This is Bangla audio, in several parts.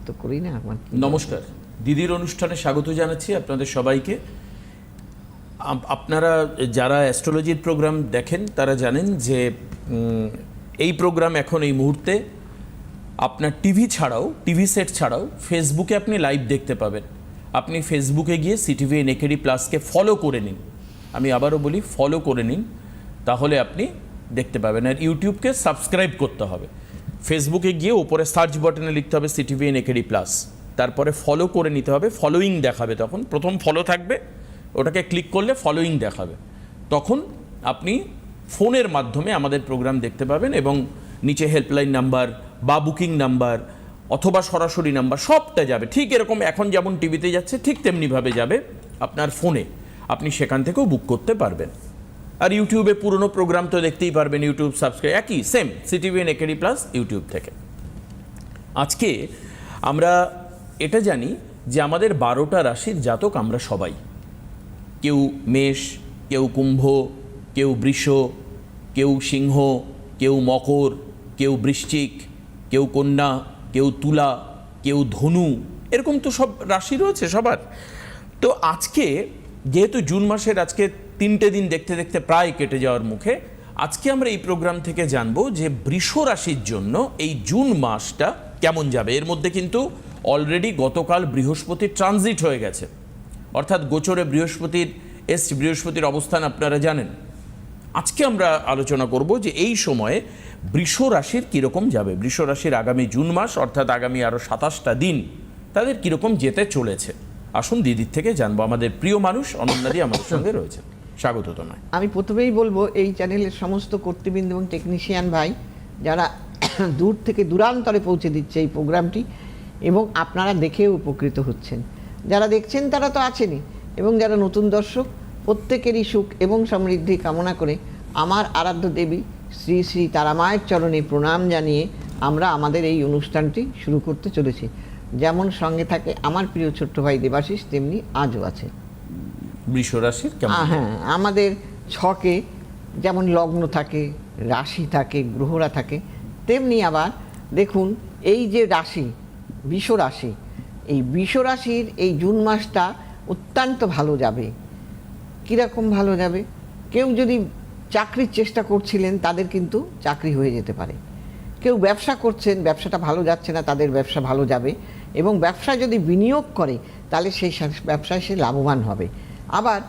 তো করি না। নমস্কার, দিদির অনুষ্ঠানে স্বাগত জানাচ্ছি আপনাদের সবাইকে। আপনারা যারা অ্যাস্ট্রোলজির প্রোগ্রাম দেখেন তারা জানেন যে এই প্রোগ্রাম এখন এই মুহূর্তে আপনার টিভি সেট ছাড়াও ফেসবুকে আপনি লাইভ দেখতে পাবেন। আপনি ফেসবুকে গিয়ে সিটিভি নেকেডি প্লাসকে ফলো করে নিন, আমি আবারও বলি ফলো করে নিন, তাহলে আপনি দেখতে পাবেন। আর ইউটিউবকে সাবস্ক্রাইব করতে হবে। ফেসবুকে গিয়ে উপরে সার্চ বাটনে লিখতে হবে সিটিভি নেকেডি প্লাস, তারপরে ফলো করে নিতে হবে। ফলোয়িং দেখাবে, তখন প্রথম ফলো থাকবে, ওটাকে ক্লিক করলে ফলোয়িং দেখাবে, তখন আপনি ফোনের মাধ্যমে আমাদের প্রোগ্রাম দেখতে পাবেন। এবং নিচে হেল্পলাইন নাম্বার বা বুকিং নাম্বার অথবা সরাসরি নাম্বার সবটা যাবে, ঠিক এরকম এখন যেমন টিভিতে যাচ্ছে ঠিক তেমনিভাবে যাবে আপনার ফোনে, আপনি সেখান থেকেও বুক করতে পারবেন। আর ইউটিউবে পুরনো প্রোগ্রাম তো দেখতেই পারবেন, ইউটিউব সাবস্ক্রাইব একই সেম সিটিভি নেকেডি প্লাস ইউটিউব থেকে। আজকে আমরা এটা জানি যে আমাদের 12টা রাশির জাতক আমরা সবাই, কেউ মেষ, কেউ কুম্ভ, কেউ বৃষ, কেউ সিংহ, কেউ মকর, কেউ বৃশ্চিক, কেউ কন্যা, কেউ তুলা, কেউ ধনু, এরকম তো সব রাশি রয়েছে সবার। তো আজকে যেহেতু জুন মাসের আজকে 3টে দিন দেখতে দেখতে প্রায় কেটে যাওয়ার মুখে, আজকে আমরা এই প্রোগ্রাম থেকে জানবো যে বৃষ রাশির জন্য এই জুন মাসটা কেমন যাবে। এর মধ্যে কিন্তু অলরেডি গতকাল বৃহস্পতির ট্রানজিট হয়ে গেছে, অর্থাৎ গোচরে বৃহস্পতির অবস্থান আপনারা জানেন। আজকে আমরা আলোচনা করব যে এই সময়ে বৃষ রাশির কীরকম যাবে, বৃষ রাশির আগামী জুন মাস অর্থাৎ আগামী আরও 27টা দিন তাদের কীরকম যেতে চলেছে। আসুন দিদির থেকে জানবো। আমাদের প্রিয় মানুষ অনন্যাদি আমাদের সঙ্গে রয়েছে, স্বাগত তোমায়। আমি প্রথমেই বলবো এই চ্যানেলের সমস্ত কর্তৃবৃন্দ এবং টেকনিশিয়ান ভাই যারা দূর থেকে দূরান্তরে পৌঁছে দিচ্ছে এই প্রোগ্রামটি, এবং আপনারা দেখেও উপকৃত হচ্ছেন, যারা দেখছেন তারা তো আছেনই, এবং যারা নতুন দর্শক প্রত্যেকেরই সুখ এবং সমৃদ্ধি কামনা করে আমার আরাধ্য দেবী শ্রী শ্রী তারামায়ের চরণে প্রণাম জানিয়ে আমরা আমাদের এই অনুষ্ঠানটি শুরু করতে চলেছি। যেমন সঙ্গে থাকে আমার প্রিয় ছোট্ট ভাই দেবাশিস, তেমনি আজও আছে বৃষ রাশির কেমন। হ্যাঁ, আমাদের ছকে যেমন লগ্ন থাকে, রাশি থাকে, গ্রহরা থাকে, তেমনি আবার দেখুন এই যে রাশি বৃষ রাশি, এই বৃষ রাশির এই জুন মাসটা অত্যন্ত ভালো যাবে। কীরকম ভালো যাবে? কেউ যদি চাকরির চেষ্টা করছিলেন তাদের কিন্তু চাকরি হয়ে যেতে পারে, কেউ ব্যবসা করছেন ব্যবসাটা ভালো যাচ্ছে না তাদের ব্যবসা ভালো যাবে, এবং ব্যবসায় যদি বিনিয়োগ করে তাহলে সেই ব্যবসায় সে লাভবান হবে। আবার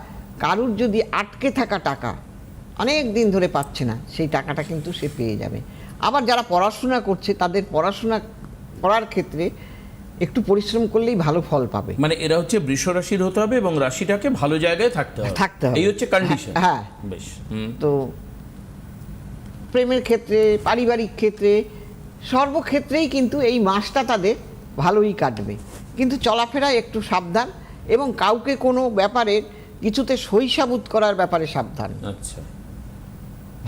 কারুর যদি আটকে থাকা টাকা অনেক দিন ধরে পাচ্ছে না, সেই টাকাটা কিন্তু সে পেয়ে যাবে। আবার যারা পড়াশোনা করছে তাদের পড়াশোনা করার ক্ষেত্রে একটু পরিশ্রম করলেই ভালো ফল পাবে। মানে এরা হচ্ছে বৃষ রাশির হতে হবে এবং রাশিটাকে ভালো জায়গায় থাকতে হবে, এই হচ্ছে কন্ডিশন। হ্যাঁ, বেশ। তো প্রেমের ক্ষেত্রে, পারিবারিক ক্ষেত্রে, সর্বক্ষেত্রেই কিন্তু এই মাসটা তাদের ভালোই কাটবে, কিন্তু চলাফেরায় একটু সাবধান, এবং কাউকে কোনো ব্যাপারে কিছুতে সহিসাবুত করার ব্যাপারে সাবধান। আচ্ছা,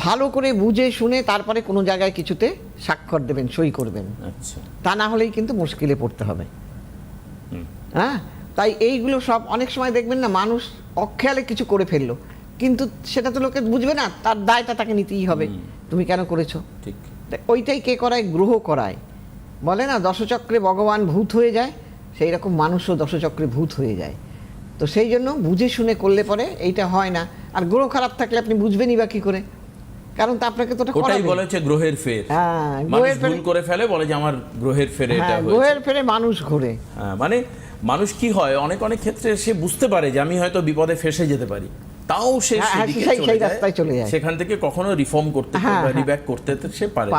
ভালো করে বুঝে শুনে তারপরে কোনো জায়গায় কিছুতে স্বাক্ষর দেবেন, সই করবেন। আচ্ছা, তা না হলেই কিন্তু মুশকিলে পড়তে হবে। হ্যাঁ, তাই এইগুলো সব অনেক সময় দেখবেন না, মানুষ অখেয়ালে কিছু করে ফেললো, কিন্তু সেটা তো লোকে বুঝবে না, তার দায়টা তাকে নিতেই হবে, তুমি কেন করেছো। ঠিক, ওইটাই কে করায়? গ্রহ করায়। বলে না দশচক্রে ভগবান ভূত হয়ে যায়, সেই রকম মানুষও দশচক্রে ভূত হয়ে যায়। তো সেই জন্য বুঝে শুনে করলে পরে এইটা হয় না। আর গ্রহ খারাপ থাকলে আপনি বুঝবেনই বা কি করে, কারণ তো আপনাকে তো ওটাই বলে হচ্ছে গ্রহের ফের। হ্যাঁ, মানুষ ভুল করে ফেলে, বলে যে আমার গ্রহের ফেরে এটা হয়েছে। গ্রহের ফেরে মানুষ ঘোরে। হ্যাঁ, মানে মানুষ কি হয় অনেক ক্ষেত্রে সে বুঝতে পারে যে আমি হয়তো বিপদে ফেসে যেতে পারি, তাও সে সেই রাস্তায় চলে যায়, সেখান থেকে কখনো রিফর্ম করতে রিব্যাক করতে সে পারে।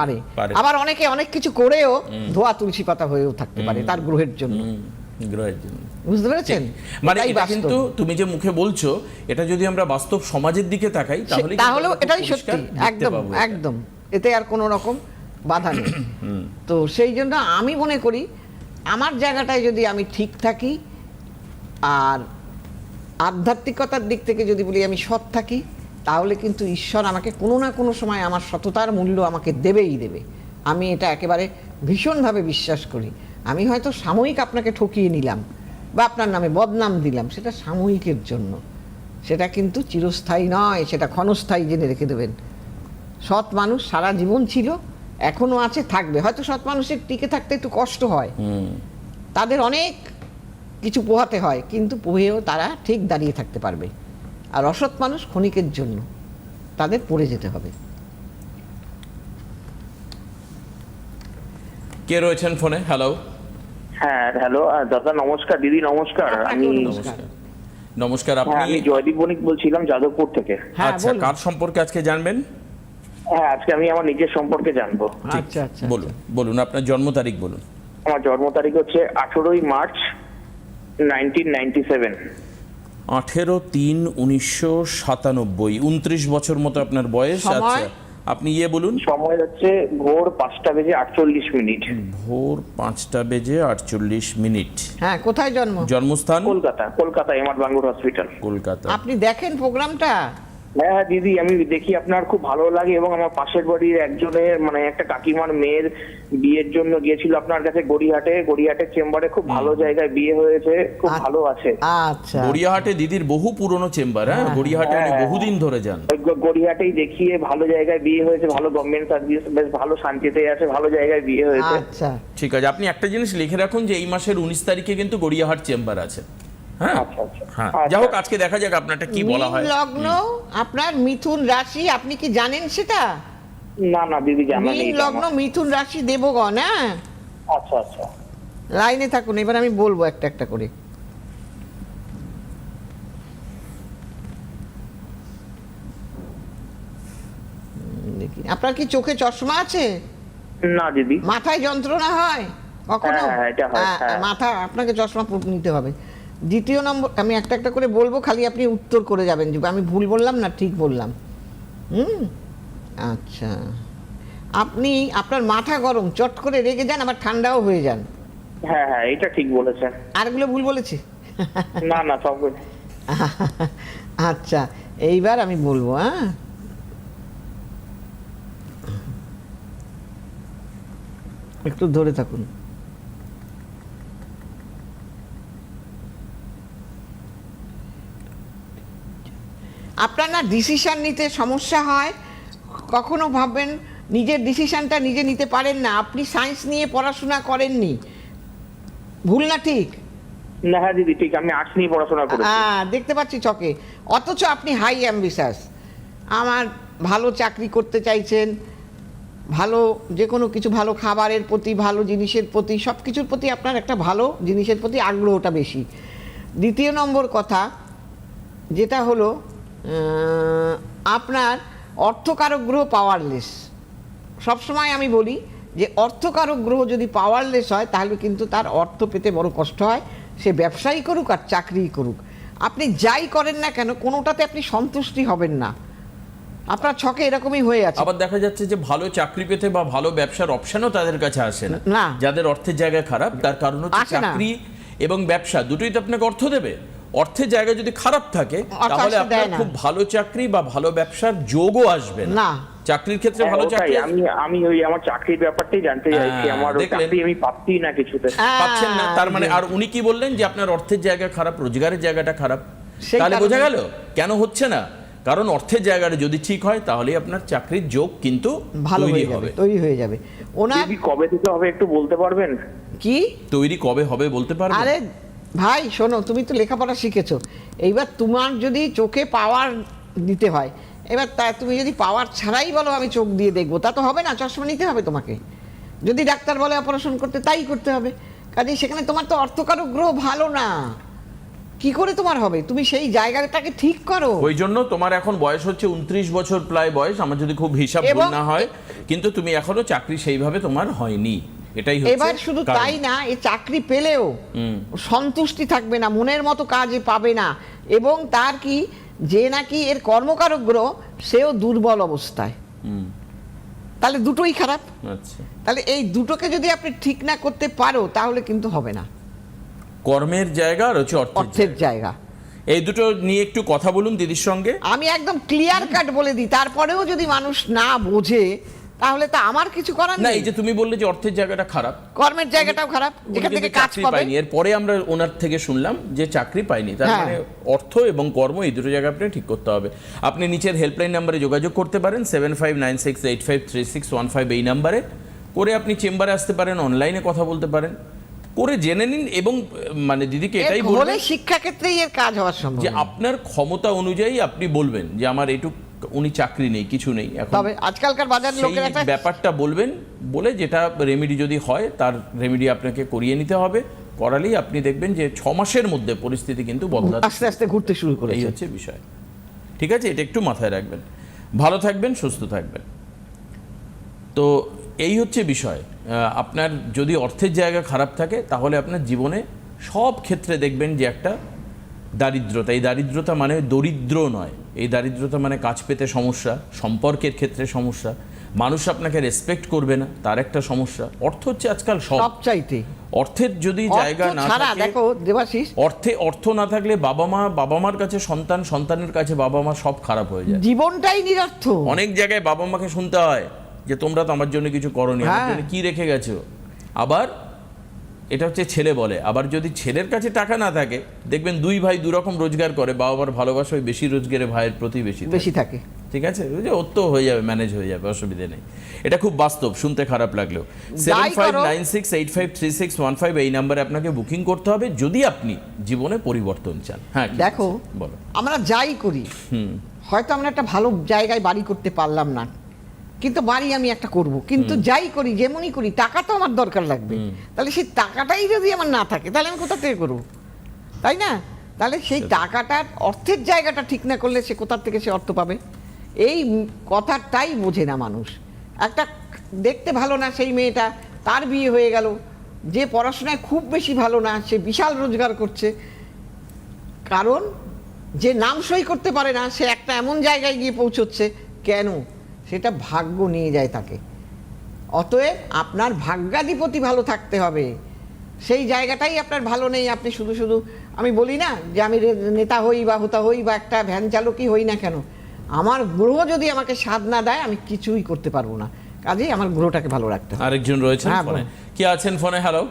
আবার অনেকে অনেক কিছু করেও ধোয়া তুলসী পাতা হয়েও থাকতে পারে তার গ্রহের জন্য। গ্রহের জন্য, বুঝতে পেরেছেন? মানে এটা কিন্তু তুমি যে মুখে বলছো, এটা যদি আমরা বাস্তব সমাজের দিকে তাকাই তাহলে এটাই সত্যি, একদম একদম, এতে আর কোনো রকম বাধা নেই। তো সেই জন্য আমি মনে করি আমার জায়গাটায় যদি আমি ঠিক থাকি, আর আধ্যাত্মিকতার দিক থেকে যদি বলি আমি সৎ থাকি, তাহলে কিন্তু ঈশ্বর আমাকে কোনো না কোনো সময় আমার সততার মূল্য আমাকে দেবেই দেবে। আমি এটা একেবারে ভীষণভাবে বিশ্বাস করি। আমি হয়তো সাময়িক আপনাকে ঠকিয়ে নিলাম বা আপনার নামে বদনাম দিলাম, সেটা সাময়িকের জন্য, সেটা কিন্তু চিরস্থায়ী নয়, সেটা ক্ষণস্থায়ী জেনে রেখে দেবেন। সৎ মানুষ সারা জীবন ছিল, এখনো আছে, থাকবে। হয়তো সৎ মানুষের টিকে থাকতে একটু কষ্ট হয়, তাদের অনেক কিছু পোহাতে হয়, কিন্তু পোহেও তারা ঠিক দাঁড়িয়ে থাকতে পারবে। আর অসৎ মানুষ ক্ষণিকের জন্য, তাদের পড়ে যেতে হবে। কে রয়েছেন ফোনে? হ্যালো। হ্যাঁ হ্যালো, দাদা নমস্কার, দিদি নমস্কার। আমি নমস্কার। নমস্কার। হ্যাঁ, আপনি আমি জয়দীপ বণিক বলছিলাম যাদবপুর থেকে। হ্যাঁ, আচ্ছা, বলুন। কার সম্পর্কে আজকে জানবেন? হ্যাঁ, আজকে আমি আমার নিজের সম্পর্কে জানবো। আচ্ছা আচ্ছা, বলুন বলুন, আপনার জন্ম তারিখ বলুন। আমার জন্ম তারিখ হচ্ছে 18ই মার্চ 1997। 18/3/1997। 29 বছর মতো আপনার বয়স। সময়? আচ্ছা, আপনি বলুন। সময় হচ্ছে ভোর 5:48। ভোর 5:48। হ্যাঁ, কোথায় জন্ম? জন্মস্থান? Kolkata MR Bangur hospital. কলকাতা। আপনি দেখেন প্রোগ্রামটা? হ্যাঁ হ্যাঁ দিদি, আমি দেখি, আপনার খুব ভালো লাগে। এবং আমার পাশের বাড়ির একজনের মানে একটা কাকিমার মেয়ের বিয়ের জন্য গিয়েছিল আপনার কাছে গড়িয়াহাটের চেম্বারে। খুব ভালো জায়গায় বিয়ে হয়েছে, খুব ভালো আছে। আচ্ছা, গড়িয়াহাটে দিদির বহু পুরনো চেম্বার। হ্যাঁ, গড়িয়াহাটে উনি বহুদিন ধরে যান। ওই গড়িয়াহাটেই দেখিয়ে ভালো জায়গায় বিয়ে হয়েছে, ভালো গভর্নমেন্ট সার্ভিস, বেশ ভালো শান্তিতে আছে, ভালো জায়গায় বিয়ে হয়েছে। আচ্ছা ঠিক আছে, আপনি একটা জিনিস লিখে রাখুন যে এই মাসের 19 তারিখে কিন্তু গড়িয়াহাট চেম্বার আছে। হ্যাঁ আচ্ছা আচ্ছা হ্যাঁ, আচ্ছা। যাই হোক, আজকে দেখা যাক আপনারটা কি বলা হয়। মীন লগ্ন, আপনার মিথুন রাশি, আপনি কি জানেন সেটা? না না দিদি, জানা নেই মীন এটা লগ্ন, আমার। মিথুন রাশি, দেবগণ। হ্যাঁ, আচ্ছা আচ্ছা। লাইনে থাকুন, এবার আমি বলবো একটা একটা করে। দেখি, আপনার কি চোখে চশমা আছে? না দিদি। মাথায় যন্ত্রণা হয় কখনো? হ্যাঁ, এটা হয়, হ্যাঁ। মাথা, আপনাকে চশমা নিতে হবে। দ্বিতীয় নম্বর, আমি একটা একটা করে বলবো, খালি আপনি উত্তর করে যাবেন যে আমি ভুল বললাম না ঠিক বললাম। আচ্ছা, আপনি, আপনার মাথা গরম, চট করে রেগে যান, আবার ঠান্ডাও হয়ে যান। হ্যাঁ হ্যাঁ, এটা ঠিক বলেছেন। আরগুলো ভুল বলেছি? না না, সব আচ্ছা, এইবার আমি বলবো। হ্যাঁ, একটু ধরে থাকুন। আপনার না ডিসিশন নিতে সমস্যা হয়, কখনো ভাববেন নিজের ডিসিশনটা নিজে নিতে পারেন না। আপনি সায়েন্স নিয়ে পড়াশোনা করেননি, ভুল না ঠিক? না, হ্যাঁ দিদি ঠিক, আমি আর্টস নিয়ে পড়াশোনা করেছি। দেখতে পাচ্ছি চকে। অথচ আপনি হাই অ্যাম্বিশাস, আমার ভালো চাকরি করতে চাইছেন, ভালো যে কোনো কিছু, ভালো খাবারের প্রতি, ভালো জিনিসের প্রতি, সব কিছুর প্রতি আপনার একটা ভালো জিনিসের প্রতি আগ্রহটা বেশি। দ্বিতীয় নম্বর কথা যেটা হলো, আপনার অর্থকারক গ্রহ পাওয়ারলেস। সবসময় আমি বলি যে অর্থকারক গ্রহ যদি পাওয়ারলেস হয় তাহলে কিন্তু তার অর্থ পেতে বড় কষ্ট হয়, সে ব্যবসায়ী করুক আর চাকরিই করুক। আপনি যাই করেন না কেন, কোনোটাতে আপনি সন্তুষ্টি হবেন না। আপনার ছকে এরকমই হয়ে আছে। আবার দেখা যাচ্ছে যে ভালো চাকরি পেতে বা ভালো ব্যবসার অপশনও তাদের কাছে আসে না। না, যাদের অর্থের জায়গা খারাপ। তার কারণ হচ্ছে আসে না। চাকরি এবং ব্যবসা দুটোই তো আপনাকে অর্থ দেবে। অর্থের জায়গা যদি খারাপ থাকে অর্থ তাহলে আসতে আপনার দেয় না। খুব ভালো চাকরি বা ভালো ব্যবসার যোগও আসবে না। না। চাকরির ক্ষেত্রে হ্যাঁ, ভালো ওটাই, চাকরি আমি ওই আমার চাকরির ব্যাপারটাই জানতে চাইছি। আমার ওই দেখলেন? চাকরি আমি পাচ্ছি না কিছুতে। পাচ্ছেন না, তার মানে। আর উনি কি বললেন যে আপনার অর্থের জায়গা খারাপ, রোজগারের জায়গাটা খারাপ। সেই তাহলে কারণে- বোঝা গেল কেন হচ্ছে না। কারণ অর্থের জায়গাটা যদি ঠিক হয় তাহলে আপনার চাকরির যোগ কিন্তু ভালো তৈরি হয়ে যাবে, হবে। তৈরি হয়ে যাবে। ওনার দিদি কবে থেকে হবে একটু বলতে পারবেন? কি? তৈরি কবে হবে বলতে পারবেন? আরে ভাই শোনো, তুমি তো লেখাপড়া শিখেছো, এইবার তোমার যদি চোখে পাওয়ার দিতে হয়, এবার তা তুমি যদি পাওয়ার ছাড়াই বলো আমি চোখ দিয়ে দেখবো, তা তো হবে না, চশমা নিতে হবে তোমাকে। যদি ডাক্তার বলে অপারেশন করতে, তাই করতে হবে। কাজেই সেখানে তোমার তো অর্থকারক গ্রহ ভালো না, কি করে তোমার হবে? তুমি সেই জায়গাটাকে ঠিক করো। ওই জন্য তোমার এখন বয়স হচ্ছে 29 বছর প্রায় বয়স, আমার যদি খুব হিসাব ভুল এবং- না হয়, কিন্তু তুমি এখনো চাকরি সেইভাবে তোমার হয়নি, এটাই হচ্ছে এবার শুধু কারণ। তাই না, এই চাকরি পেলেও সন্তুষ্টি থাকবে না, মনের মতো কাজে পাবে না। এবং তার কি, যে নাকি এর কর্মকারক গ্রহ, সেও দুর্বল অবস্থায়। তাহলে দুটোই খারাপ। আচ্ছা, তাহলে এই দুটোকে যদি আপনি ঠিক না করতে পারো তাহলে কিন্তু হবে না। কর্মের জায়গা আর হচ্ছে অর্থের অর্থের জায়গা। জায়গা, এই দুটো নিয়ে একটু কথা বলুন দিদির সঙ্গে। আমি একদম ক্লিয়ার কাট বলে দিই, তারপরেও যদি মানুষ না বোঝে তাহলে তো আমার কিছু করার না, নেই। এই যে তুমি বললে যে অর্থের জায়গাটা খারাপ, কর্মের জায়গাটাও খারাপ, উনি যেখান কিন্তু থেকে কাজ চাকরি পাবে। পায়নি। এরপরে আমরা ওনার থেকে শুনলাম যে চাকরি পায়নি, তার হ্যাঁ। মানে অর্থ এবং কর্ম এই দুটো জায়গা আপনি ঠিক করতে হবে। আপনি নিচের হেল্পলাইন নাম্বারে যোগাযোগ করতে পারেন, 7596853615 এই নাম্বারে করে আপনি চেম্বারে আসতে পারেন, অনলাইনে কথা বলতে পারেন। করে জেনে নিন। এবং মানে দিদিকে এটাই এর বলবেন হলে শিক্ষাক্ষেত্রেই এর কাজ হওয়ার সম্ভব। যে আপনার ক্ষমতা অনুযায়ী আপনি বলবেন যে আমার এইটুক, উনি চাকরি নেই, কিছু নেই এখন, তবে আজকালকার বাজার সেই লোকের একটা ব্যাপারটা বলবেন, বলে যেটা রেমেডি যদি হয় তার রেমেডি আপনাকে করিয়ে নিতে হবে। করালেই আপনি দেখবেন যে 6 মাসের মধ্যে পরিস্থিতি কিন্তু বদলাচ্ছে। আস্তে আস্তে ঘুরতে শুরু এই করেছে। হচ্ছে বিষয়। ঠিক আছে, এটা একটু মাথায় রাখবেন। ভালো থাকবেন, সুস্থ থাকবেন। তো এই হচ্ছে বিষয়। আপনার যদি অর্থের জায়গা খারাপ থাকে তাহলে আপনার জীবনে সব ক্ষেত্রে দেখবেন যে একটা দারিদ্রতা। এই দারিদ্রতা মানে দরিদ্র নয়, এই দারিদ্রতা মানে কাজ পেতে সমস্যা, সম্পর্কের ক্ষেত্রে সমস্যা, মানুষ আপনাকে রেসপেক্ট করবে না, তার একটা সমস্যা। অর্থ হচ্ছে আজকাল সব। সবচাইতে অর্থের যদি জায়গা না ছাড়া থাকে, দেখো দেবাশিস, অর্থ না থাকলে বাবা মার কাছে সন্তান, সন্তানের কাছে বাবা মা, সব খারাপ হয়ে যায়। জীবনটাই নিরর্থ। অনেক জায়গায় বাবা মাকে শুনতে হয় যে তোমরা তো আমার জন্য কিছু করোনি, আমার হ্যাঁ। জন্য কি রেখে গেছো। আবার এটা হচ্ছে ছেলে বলে, আবার যদি ছেলের কাছে টাকা না থাকে দেখবেন দুই ভাই দুরকম রোজগার করে, বাবা মার ভালোবাসা ওই বেশি রোজগারে ভাইয়ের প্রতি বেশি থাকে। ঠিক আছে, ওই যে ওর তো হয়ে যাবে, ম্যানেজ হয়ে যাবে, অসুবিধা নেই। এটা খুব বাস্তব, শুনতে খারাপ লাগলেও। যাই করো। 7596853615 এই নাম্বারে আপনাকে বুকিং করতে হবে যদি আপনি জীবনে পরিবর্তন চান। হ্যাঁ কি দেখো বলছেন? বলো। আমরা যাই করি, হয়তো আমরা একটা ভালো জায়গায় বাড়ি করতে পারলাম না, কিন্তু বাড়ি আমি একটা করব, কিন্তু যাই করি যেমনই করি টাকা তো আমার দরকার লাগবে। তাহলে সেই টাকাটাই যদি আমার না থাকে তাহলে আমি কোথা থেকে করবো, তাই না? তাহলে সেই টাকাটার অর্থের জায়গাটা ঠিক না করলে সে কোথা থেকে সে অর্থ পাবে? এই কথাটাই বোঝে না মানুষ। একটা দেখতে ভালো না সেই মেয়েটা, তার বিয়ে হয়ে গেল, যে পড়াশোনায় খুব বেশি ভালো না সে বিশাল রোজগার করছে, কারণ যে নাম সই করতে পারে না সে একটা এমন জায়গায় গিয়ে পৌঁছচ্ছে। কেন? সেটা ভাগ্য নিয়ে যায় তাকে। অতএব আপনার ভাগ্যাধিপতি ভালো থাকতে হবে, সেই জায়গাটাই আপনার ভালো নেই। আপনি শুধু শুধু, আমি বলি না যে আমি নেতা হই বা হোতা হই বা একটা ভ্যান চালকই হই না কেন, আমার গ্রহ যদি আমাকে সাধ না দেয় আমি কিছুই করতে পারবো না। কাজেই আমার গ্রহটাকে ভালো রাখতে হবে। আরেকজন রয়েছেন হ্যাঁ, ফোনে। বলুন। কি আছেন ফোনে? হ্যালো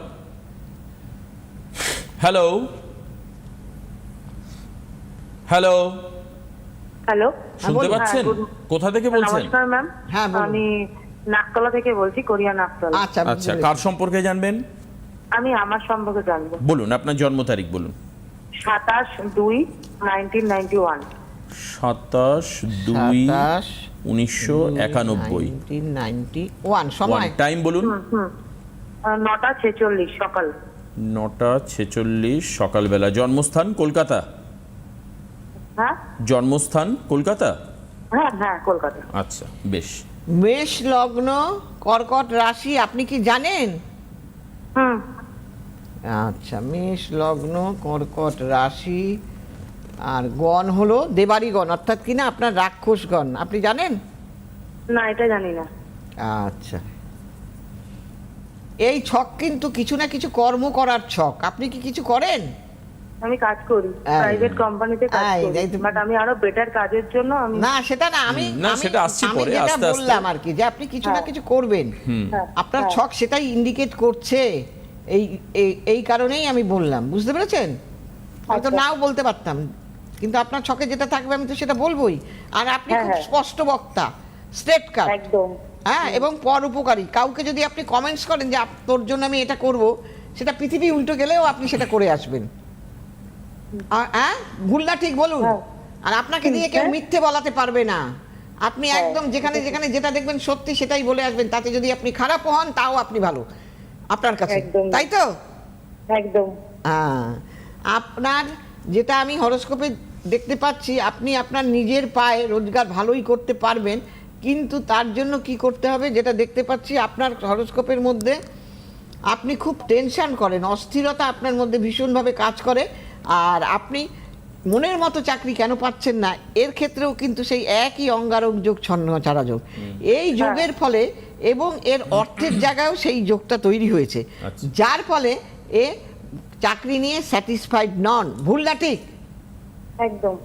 হ্যালো হ্যালো, হ্যালো, শুনতে বলুন। পাচ্ছেন? কোথা থেকে বলছেন? নমস্কার ম্যাম। হ্যাঁ, বলুন। আমি নাকতলা থেকে বলছি, কোরিয়া নাকতলা। আচ্ছা আচ্ছা, কার সম্পর্কে জানবেন? আমি আমার সম্পর্কে জানবো। বলুন, আপনার জন্ম তারিখ বলুন। 27/2/1991। 27/2/1991। 1991 সময় টাইম বলুন। 9:46 সকাল। 9:46 সকালবেলা। জন্মস্থান কলকাতা? হ্যাঁ জন্মস্থান কলকাতা? হ্যাঁ হ্যাঁ, কলকাতা। আচ্ছা, বেশ। মেষ লগ্ন, কর্কট রাশি, আপনি কি জানেন? হুম। আচ্ছা, মেষ লগ্ন, কর্কট রাশি, আর গণ হলো দেবারি গণ, অর্থাৎ কিনা আপনার রাক্ষস গণ, আপনি জানেন? না, এটা জানি না। আচ্ছা, এই ছক কিন্তু কিছু না কিছু কর্ম করার ছক। আপনি কি কিছু করেন? আমি কাজ করি, প্রাইভেট কোম্পানিতে কাজ করি, এই তো- বাট আমি আরো বেটার কাজের জন্য আমি না সেটা না, আমি না, আমি- সেটা আসছে আমি পরে, যেটা আস্তে আস্তে। বললাম আর কি, যে আপনি কিছু না হ্যাঁ। কিছু করবেন, হ্যাঁ, আপনার হ্যাঁ। ছক সেটাই ইন্ডিকেট করছে। এই এই কারণেই আমি বললাম, বুঝতে পেরেছেন? হয়তো আচ্ছা। নাও বলতে পারতাম, কিন্তু আপনার ছকে যেটা থাকবে আমি তো সেটা বলবোই। আর আপনি হ্যাঁ, খুব হ্যাঁ। স্পষ্ট বক্তা, স্ট্রেট কাট, একদম। হ্যাঁ, এবং পর উপকারী। কাউকে যদি আপনি কমেন্টস করেন যে তোর জন্য আমি এটা করব, সেটা পৃথিবী উল্টো গেলেও আপনি সেটা করে আসবেন। হ্যাঁ, ভুল না ঠিক বলুন। হ্যাঁ। আর আপনাকে দিয়ে কেউ হ্যাঁ। মিথ্যে বলাতে পারবে না। আপনি হ্যাঁ। একদম যেখানে যেখানে যেটা দেখবেন সত্যি সেটাই বলে আসবেন। তাতে যদি আপনি খারাপ হন তাও আপনি ভালো আপনার কাছে, একদম। তাই তো? একদম। হ্যাঁ, আপনার যেটা আমি হরোস্কোপে দেখতে পাচ্ছি, আপনি আপনার নিজের পায়ে রোজগার ভালোই করতে পারবেন, কিন্তু তার জন্য কি করতে হবে যেটা দেখতে পাচ্ছি আপনার হরোস্কোপের মধ্যে, আপনি খুব টেনশন করেন, অস্থিরতা আপনার মধ্যে ভীষণভাবে কাজ করে। আর আপনি মনের মতো চাকরি কেন পাচ্ছেন না, এর ক্ষেত্রেও কিন্তু সেই একই অঙ্গারক যোগ ছন্নছাড়া যোগ, এই যোগের ফলে এবং এর অর্থের জায়গায়ও সেই যোগটা তৈরি হয়েছে, আচ্ছা। যার ফলে এ চাকরি নিয়ে স্যাটিসফাইড নন। ভুল না ঠিক? একদম।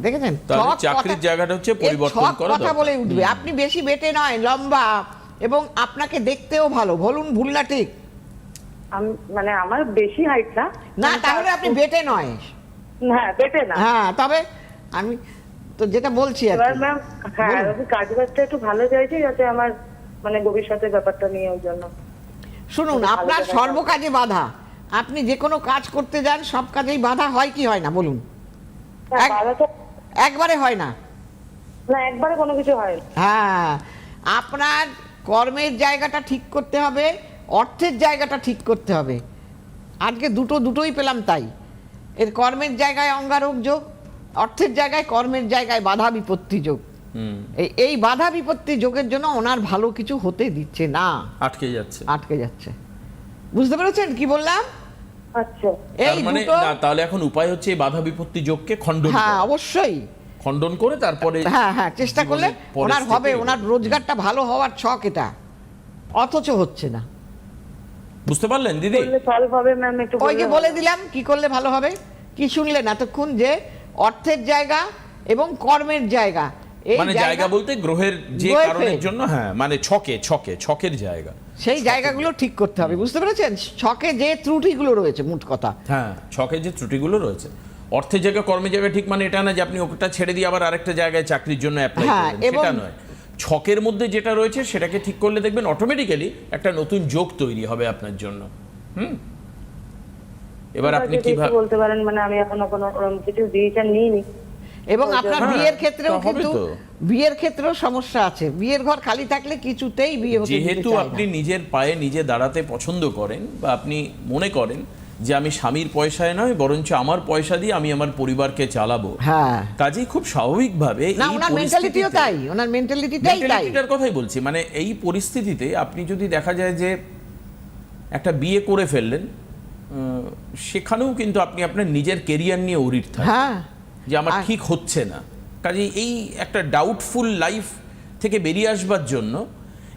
দেখেছেন, তাহলে ছক চাকরির কথা- জায়গাটা হচ্ছে এর পরিবর্তন ছক করা কথা দরকার। বলে উঠবে। আপনি বেশি বেটে নয়, লম্বা, এবং আপনাকে দেখতেও ভালো। বলুন ভুল না ঠিক? আমি মানে আমার বেশি হাইট না। না, আমি তাহলে আপনি বেটে নয়। হ্যাঁ, বেটে না। হ্যাঁ, তবে আমি তো যেটা বলছি আর এবার কি। ম্যাম, হ্যাঁ, বলুন। আমি কাজ বাজটা একটু ভালো চাইছি, যাতে আমার মানে ভবিষ্যতের ব্যাপারটা নিয়ে, ওই জন্য। শুনুন, ভালো আপনার জায়গায় সর্বকাজে বাধা, আপনি যে কোনো কাজ করতে যান সব কাজেই বাধা হয় কি হয় না বলুন? হ্যাঁ, এক- বাধা তো একবারে হয় না। না, একবারে কোনো কিছু হয় না। হ্যাঁ, আপনার কর্মের জায়গাটা ঠিক করতে হবে, অর্থের জায়গাটা ঠিক করতে হবে। আজকে দুটোই পেলাম তাই। এর কর্মের জায়গায় অঙ্গারক যোগ, অর্থের জায়গায় কর্মের জায়গায় বাধা বিপত্তি যোগ। এই বাধা বিপত্তি যোগের জন্য ওনার ভালো কিছু হতে দিচ্ছে না, আটকে যাচ্ছে। বুঝতে পেরেছেন কি বললাম? আচ্ছা, এই মানে দুটো, না, তাহলে এখন উপায় হচ্ছে এই বাধা বিপত্তি যোগকে খণ্ডন হ্যাঁ করা। অবশ্যই, খণ্ডন করে তারপরে হ্যাঁ চেষ্টা করলে জীবনের ওনার পরিস্থিতি হবে, এগোবে। ওনার রোজগারটা ভালো হওয়ার ছক এটা, অথচ হচ্ছে না। বুঝতে পারলেন দিদি? বললে সলভ হবে ম্যাম? একটু ওই যে বললে বলে ভালো। দিলাম কি করলে ভালো হবে। কি শুনলেন এতক্ষণ? যে অর্থের জায়গা এবং কর্মের জায়গা, এই মানে জায়গা বলতে গ্রহের যে গ্রহের কারণের ফের। জন্য, হ্যাঁ মানে ছকের জায়গা, সেই জায়গাগুলো ঠিক করতে হবে। বুঝতে পেরেছেন? ছকে যে ত্রুটিগুলো রয়েছে, মোট কথা। হ্যাঁ ছকের যে ত্রুটিগুলো রয়েছে। অর্থের জায়গা কর্মের জায়গা ঠিক মানে এটা না যে আপনি ওটা ছেড়ে দিয়ে আবার আরেকটা জায়গায় চাকরির জন্য অ্যাপ্লাই হ্যাঁ, করবেন, এবং- সেটা নয়। ছকের মধ্যে যেটা রয়েছে সেটাকে ঠিক করলে দেখবেন অটোমেটিক্যালি একটা নতুন যোগ তৈরি হবে আপনার জন্য। এবার আপনি যদি একটু কিভাবে বলতে পারেন, মানে আমি এখনো কোনো কিছু ডিসিশন নিইনি। এবং আপনার হ্যাঁ, বিয়ের ক্ষেত্রেও তা হবে কিন্তু তো। বিয়ের ক্ষেত্রেও সমস্যা আছে। বিয়ের ঘর খালি থাকলে কিছুতেই বিয়ে হতে দিতে যেহেতু চায় না। আপনি নিজের পায়ে নিজে দাঁড়াতে পছন্দ করেন বা আপনি মনে করেন যে আমি স্বামীর পয়সায় নয় বরঞ্চ আমার পয়সা দিয়ে আমি আমার পরিবারকে চালাবো, হ্যাঁ, কাজেই খুব স্বাভাবিকভাবে না এই ওনার মেন্টালিটিও পরিস্থিতিতে- তাই, ওনার মেন্টালিটিটাই তাই। মেন্টালিটিটার কথাই বলছি। মানে এই পরিস্থিতিতে আপনি যদি দেখা যায় যে একটা বিয়ে করে ফেললেন, সেখানেও কিন্তু আপনি আপনার নিজের কেরিয়ার নিয়ে ওরিট থাকেন হ্যাঁ, যে আমার আর- ঠিক হচ্ছে না। কাজেই এই একটা ডাউটফুল লাইফ থেকে বেরিয়ে আসবার জন্য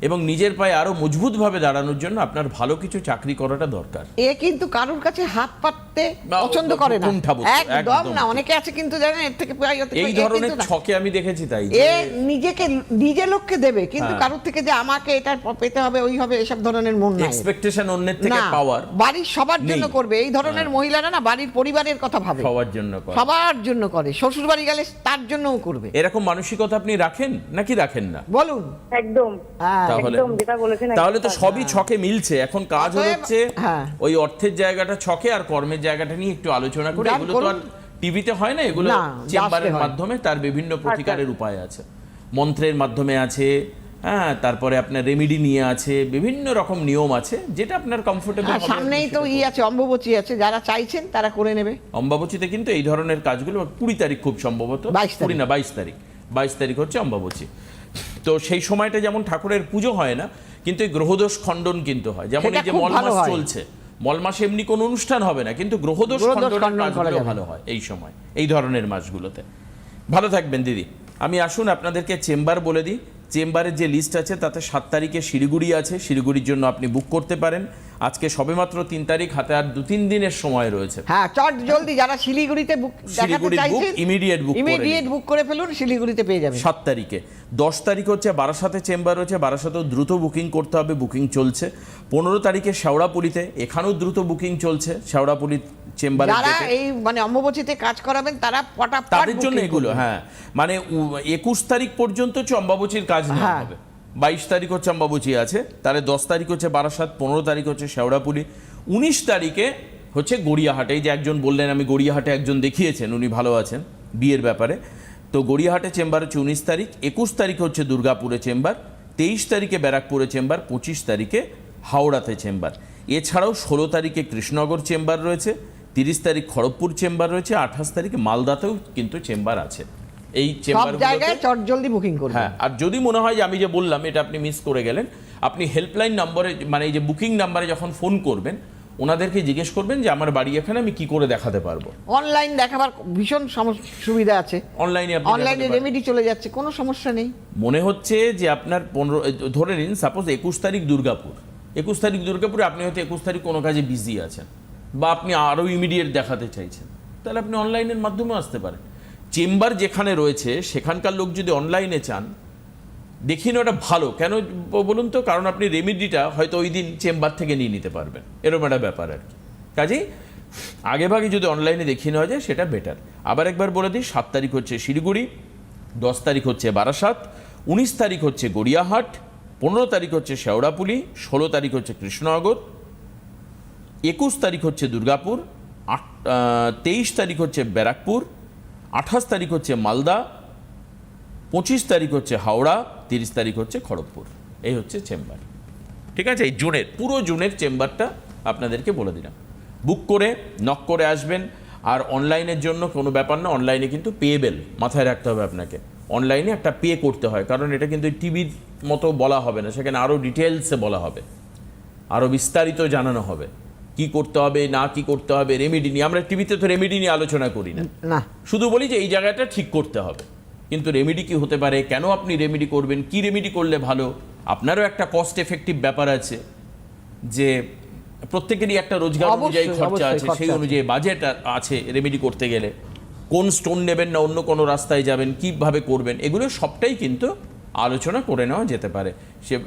এবং নিজের পায়ে আরো মজবুতভাবে দাঁড়ানোর জন্য আপনার ভালো কিছু চাকরি করাটা দরকার। এ কিন্তু কারুর কাছে হাত পাততে না, পছন্দ করে না, কুণ্ঠাবোধ, একদম একদম না। ঠিক। অনেকে আছে কিন্তু জানেন এর থেকে পাই, ওর থেকে এই পাই, এ ধরনের কিন্তু না। ছকে আমি দেখেছি তাই এ নিজেকে নিজে লোককে দেবে, কিন্তু হ্যাঁ। কারুর থেকে যে আমাকে এটা পেতে হবে, ওই হবে, এসব ধরনের মন নাই। এক্সপেকটেশন অন্যের থেকে না, পাওয়ার বাড়ির সবার জন্য নেই। করবে। এই ধরনের হ্যাঁ। মহিলারা না বাড়ির পরিবারের কথা ভাবে, সবার জন্য করে। সবার জন্য করে। শ্বশুর বাড়ি গেলে তার জন্যও করবে। এরকম মানসিকতা আপনি রাখেন নাকি রাখেন না? বলুন। একদম হ্যাঁ, তাহলে একদম যেটা বলেছেন তাহলে তো একদম। সবই ছকে মিলছে। এখন কাজ অতএব, হচ্ছে হ্যাঁ। ওই অর্থের জায়গাটা ছকে আর কর্মের জায়গাটা নিয়ে একটু আলোচনা করে। গান এগুলো তো আর করুন। টিভিতে হয় না, এগুলো না, চেম্বারের জাস্টে হয়। মাধ্যমে তার বিভিন্ন প্রতিকারের উপায় আছে, মন্ত্রের মাধ্যমে আছে, হ্যাঁ, তারপরে আপনার রেমিডি নিয়ে আছে, বিভিন্ন রকম নিয়ম আছে, যেটা আপনার কমফোর্টেবল আর সামনেই তো আছে, অম্বুবচী আছে, যারা চাইছেন তারা করে নেবে। অম্বাবচীতে কিন্তু এই ধরনের কাজগুলো 20 তারিখ খুব সম্ভবত, 22 তারিখ। 20 না 22 তারিখ হচ্ছে অম্বাবচী। তো সেই সময়টা যেমন ঠাকুরের পুজো হয় না, কিন্তু এই গ্রহদোষ খণ্ডন কিন্তু হয়। যেমন সেটা এই যে খুব মল ভালো মাস হয়। চলছে, মল মাসে এমনি কোনো অনুষ্ঠান হবে না, কিন্তু গ্রহদোষ গ্রহদোষ খণ্ডনের খণ্ডন করা কাজগুলো যাবে। ভালো হয় এই সময়, এই ধরনের মাসগুলোতে। ভালো থাকবেন দিদি। আমি আসুন আপনাদেরকে চেম্বার বলে দিই। চেম্বারের যে লিস্ট আছে তাতে 7 তারিখে শিলিগুড়ি আছে, শিলিগুড়ির জন্য আপনি বুক করতে পারেন। আজকে সবেমাত্র 3 তারিখ, হাতে আর 2-3 দিনের সময় রয়েছে। হ্যাঁ, চট জলদি যারা শিলিগুড়িতে বুক দেখাতে শিলিগুড়ির বুক চাইছেন ইমিডিয়েট বুক করে ইমিডিয়েট নিন। বুক করে ফেলুন, শিলিগুড়িতে পেয়ে যাবেন। 7 তারিখে। 10 তারিখ হচ্ছে বারাসাতে চেম্বার হচ্ছে, বারাসাতেও দ্রুত বুকিং করতে হবে, বুকিং চলছে। 15 তারিখে শেওড়াপুলিতে, এখানেও দ্রুত বুকিং চলছে শেওড়াপুলি চেম্বারে। যারা এই মানে অম্বুবচীতে কাজ করাবেন তারা পটাপট তাদের জন্য booking এগুলো, করবেন। হ্যাঁ মানে 21 তারিখ পর্যন্ত হচ্ছে অম্বাবচীর কাজ নেওয়া হ্যাঁ। হবে। 22 তারিখ হচ্ছে অম্বাবচী আছে, তাহলে 10 তারিখ হচ্ছে বারাসাত, 15 তারিখ হচ্ছে শেওড়াপুলি, 19 তারিখে হচ্ছে গড়িয়াহাটে। এই যে একজন বললেন আমি গড়িয়াহাটে একজন দেখিয়েছেন, উনি ভালো আছেন বিয়ের ব্যাপারে। তো গড়িয়াহাটে চেম্বার হচ্ছে 19 তারিখ। 21 তারিখে হচ্ছে দুর্গাপুরে চেম্বার, 23 তারিখে ব্যারাকপুরে চেম্বার, 25 তারিখে হাওড়াতে চেম্বার। এছাড়াও 16 তারিখে কৃষ্ণনগর চেম্বার রয়েছে, 30 তারিখ খড়গপুর চেম্বার রয়েছে, 28 তারিখে মালদাতেও কিন্তু চেম্বার আছে। এই সব চেম্বার জায়গায় চট জলদি বুকিং করবেন। হ্যাঁ, আর যদি মনে হয় যে আমি যে বললাম এটা আপনি মিস করে গেলেন, আপনি হেল্পলাইন নম্বরে মানে এই যে বুকিং নাম্বারে যখন ফোন করবেন, ওনাদেরকে জিজ্ঞেস করবেন যে আমার বাড়ি এখানে, আমি কি করে দেখাতে পারবো। অনলাইন দেখাবার ভীষণ সুবিধা আছে, অনলাইনে আপনি অনলাইনে দেখাতে পারবেন। রেমেডি চলে যাচ্ছে, কোনো সমস্যা নেই। মনে হচ্ছে যে আপনার 15 ধরে নিন সাপোজ 21 তারিখ দুর্গাপুর, 21 তারিখ দুর্গাপুরে আপনি হয়তো 21 তারিখ কোনো কাজে বিজি আছেন বা আপনি আরও ইমিডিয়েট দেখাতে চাইছেন, তাহলে আপনি অনলাইনের মাধ্যমে আসতে পারেন। চেম্বার যেখানে রয়েছে সেখানকার লোক যদি অনলাইনে চান, দেখিয়ে নেওয়াটা ভালো। কেন বলুন তো? কারণ আপনি রেমিডিটা হয়তো ওই দিন চেম্বার থেকে নিয়ে নিতে পারবেন, এরকম একটা ব্যাপার আর কি। কাজেই আগেভাগে যদি অনলাইনে দেখিয়ে নেওয়া যায় সেটা বেটার। আবার একবার বলে দিই, 7 তারিখ হচ্ছে শিলিগুড়ি, 10 তারিখ হচ্ছে বারাসাত, 19 তারিখ হচ্ছে গড়িয়াহাট, 15 তারিখ হচ্ছে শেওড়াপুলি, 16 তারিখ হচ্ছে কৃষ্ণনগর, 21 তারিখ হচ্ছে দুর্গাপুর, 23 তারিখ হচ্ছে ব্যারাকপুর, 28 তারিখ হচ্ছে মালদা, 25 তারিখ হচ্ছে হাওড়া, 30 তারিখ হচ্ছে খড়গপুর। এই হচ্ছে চেম্বার। ঠিক আছে, এই জুনের পুরো জুনের চেম্বারটা আপনাদেরকে বলে দিলাম। বুক করে নক করে আসবেন। আর অনলাইনের জন্য কোনো ব্যাপার না, অনলাইনে কিন্তু পেয়েবেল মাথায় রাখতে হবে আপনাকে। অনলাইনে একটা পে করতে হয়, কারণ এটা কিন্তু টিভির মতো বলা হবে না, সেখানে আরও ডিটেলসে বলা হবে, আরও বিস্তারিত জানানো হবে কি করতে হবে না কি করতে হবে। রেমেডি নিয়ে আমরা টিভিতে তো রেমেডি নিয়ে আলোচনা করি না, না, শুধু বলি যে এই জায়গাটা ঠিক করতে হবে। কিন্তু রেমেডি কি হতে পারে, কেন আপনি রেমেডি করবেন, কি রেমেডি করলে ভালো, আপনারও একটা কস্ট এফেক্টিভ ব্যাপার আছে, যে প্রত্যেকেরই একটা রোজগার অনুযায়ী অবশ্যই, খরচা আছে, অবশ্যই সেই খরচা অনুযায়ী বাজেট আছে রেমেডি করতে গেলে। কোন স্টোন নেবেন না অন্য কোনো রাস্তায় যাবেন, কিভাবে করবেন, এগুলো সবটাই কিন্তু আলোচনা করে নেওয়া যেতে পারে।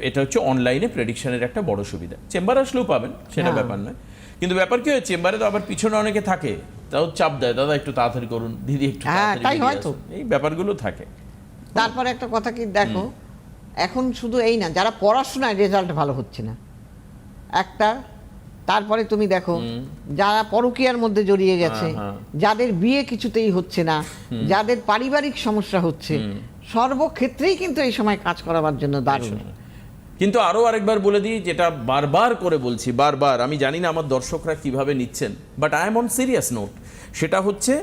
এটা হচ্ছে অনলাইনে প্রেডিকশনের একটা বড় সুবিধা। চেম্বার আসলেও পাবেন, সেটা ব্যাপার নয়। কিন্তু ব্যাপার কি হয়, চেম্বারে তো আবার পিছনে অনেকে থাকে, তাও চাপ দেয়, দাদা একটু তাড়াতাড়ি করুন, দিদি একটু তাড়াতাড়ি তাই বেরিয়ে হয়তো। আসুন। এই ব্যাপারগুলো থাকে। তারপরে একটা কথা কি দেখো, এখন শুধু এই না, যারা পড়াশোনায় রেজাল্ট ভালো হচ্ছে না একটা, তারপরে তুমি দেখো যারা পরকীয়ার মধ্যে জড়িয়ে গেছে, যাদের বিয়ে কিছুতেই হচ্ছে না, যাদের পারিবারিক সমস্যা হচ্ছে, সর্বক্ষেত্রেই কিন্তু এই সময় কাজ করাবার জন্য দারুণ। কিন্তু আরও আরেকবার বলে দিই, যেটা বারবার করে বলছি, বারবার, আমি জানি না আমার দর্শকরা কিভাবে নিচ্ছেন, but I am on serious note. সেটা হচ্ছে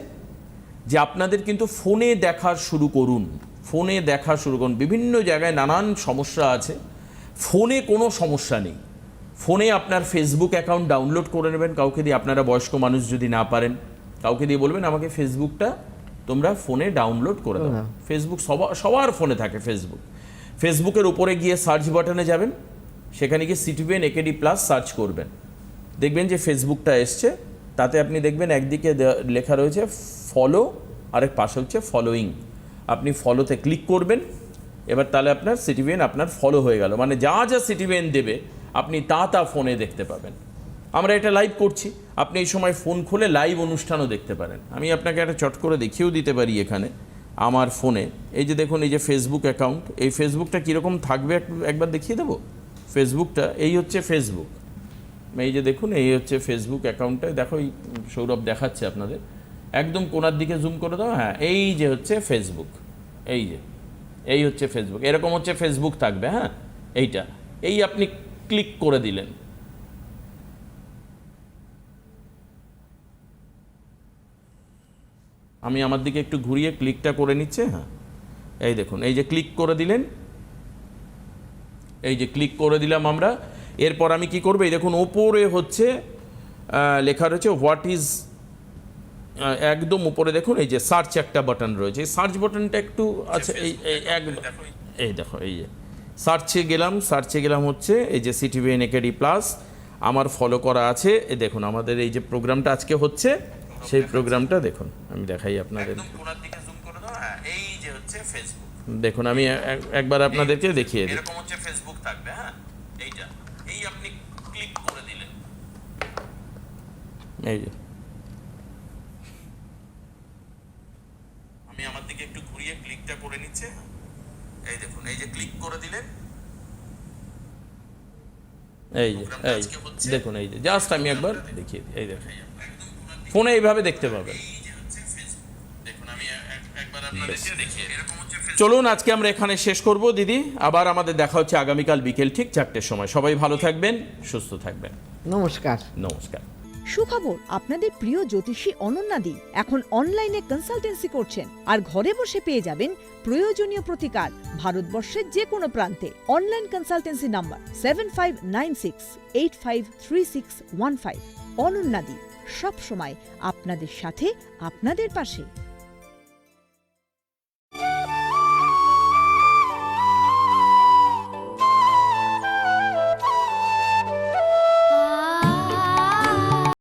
যে আপনাদের কিন্তু ফোনে দেখা শুরু করুন, ফোনে দেখা শুরু করুন। বিভিন্ন জায়গায় নানান সমস্যা আছে, ফোনে কোনো সমস্যা নেই। ফোনে আপনার ফেসবুক অ্যাকাউন্ট ডাউনলোড করে নেবেন কাউকে দিয়ে, আপনারা বয়স্ক মানুষ যদি না পারেন কাউকে দিয়ে বলবেন আমাকে ফেসবুকটা তোমরা ফোনে ডাউনলোড করে দাও। ফেসবুক সবার ফোনে থাকে ফেসবুক। ফেসবুকের উপরে গিয়ে সার্চ বাটনে যাবেন, সেখানে গিয়ে সিটিভিএন একেডি প্লাস সার্চ করবেন, দেখবেন যে ফেসবুকটা এসছে। তাতে আপনি দেখবেন একদিকে লেখা রয়েছে ফলো, আরেক পাশে হচ্ছে ফলোয়িং। আপনি ফলোতে ক্লিক করবেন, এবার তাহলে আপনার সিটিভিএন আপনার ফলো হয়ে গেল, মানে যা যা সিটিভিএন দেবে আপনি তা ফোনে দেখতে পাবেন। আমরা এটা লাইভ করছি, আপনি এই সময় ফোন খুলে লাইভ অনুষ্ঠানও দেখতে পারেন। আমি আপনাকে একটা চট করে দেখিয়েও দিতে পারি এখানে আমার ফোনে। এই যে দেখুন, এই যে ফেসবুক অ্যাকাউন্ট, এই ফেসবুকটা কীরকম থাকবে একবার দেখিয়ে দেবো। ফেসবুকটা এই হচ্ছে ফেসবুক, এই যে দেখুন এই হচ্ছে ফেসবুক অ্যাকাউন্টটা। দেখো এই সৌরভ দেখাচ্ছে আপনাদের, একদম কোনার দিকে জুম করে দাও। হ্যাঁ, এই যে হচ্ছে ফেসবুক, এই হচ্ছে ফেসবুক, এরকম হচ্ছে ফেসবুক থাকবে। হ্যাঁ, এইটা এই আপনি ক্লিক করে দিলেন, আমি আমার দিকে একটু ঘুরিয়ে ক্লিকটা করে নিচ্ছে। হ্যাঁ, এই দেখুন, এই যে ক্লিক করে দিলেন, এই যে ক্লিক করে দিলাম আমরা। এরপর আমি কি করবো, এই দেখুন ওপরে হচ্ছে লেখা রয়েছে হোয়াট ইজ, একদম উপরে দেখুন এই যে সার্চ একটা বাটন রয়েছে, এই সার্চ বাটনটা একটু আছে, এই দেখো এই যে সার্চে গেলাম হচ্ছে এই যে সিটিভিএন একেডি প্লাস আমার ফলো করা আছে। এই দেখুন আমাদের এই যে প্রোগ্রামটা আজকে হচ্ছে, সেই প্রোগ্রামটা দেখুন, আমি দেখাই আপনাদের। এই যে হচ্ছে ফেসবুক, দেখুন আমি একবার আপনাদেরকে দেখিয়ে দিই, এরকম হচ্ছে ফেসবুক থাকবে। হ্যাঁ, এইটা এই আপনি ক্লিক করে দিলেন, এই যে আমি আমার দিকে একটু ঘুরিয়ে ক্লিকটা করে নিচ্ছে। এই দেখুন, এই যে ক্লিক করে দিলেন, এই যে দেখুন, এই যে জাস্ট আমি একবার দেখিয়ে দিই, এই দেখুন ফোনে এইভাবে দেখতে পাবেন। চলুন আজকে আমরা এখানে শেষ করব দিদি, আবার আমাদের দেখা হচ্ছে আগামীকাল বিকেল ঠিক 4টের সময়। সবাই ভালো থাকবেন, সুস্থ থাকবেন। নমস্কার। নমস্কার। সুখবর, আপনাদের প্রিয় জ্যোতিষী অনন্যাদি এখন অনলাইনে কনসালটেন্সি করছেন আর ঘরে বসে পেয়ে যাবেন প্রয়োজনীয় প্রতিকার ভারতবর্ষের যে কোনো প্রান্তে। Online consultancy number 7596853615। অনন্যাদি সব সময় আপনাদের সাথে, আপনাদের পাশে।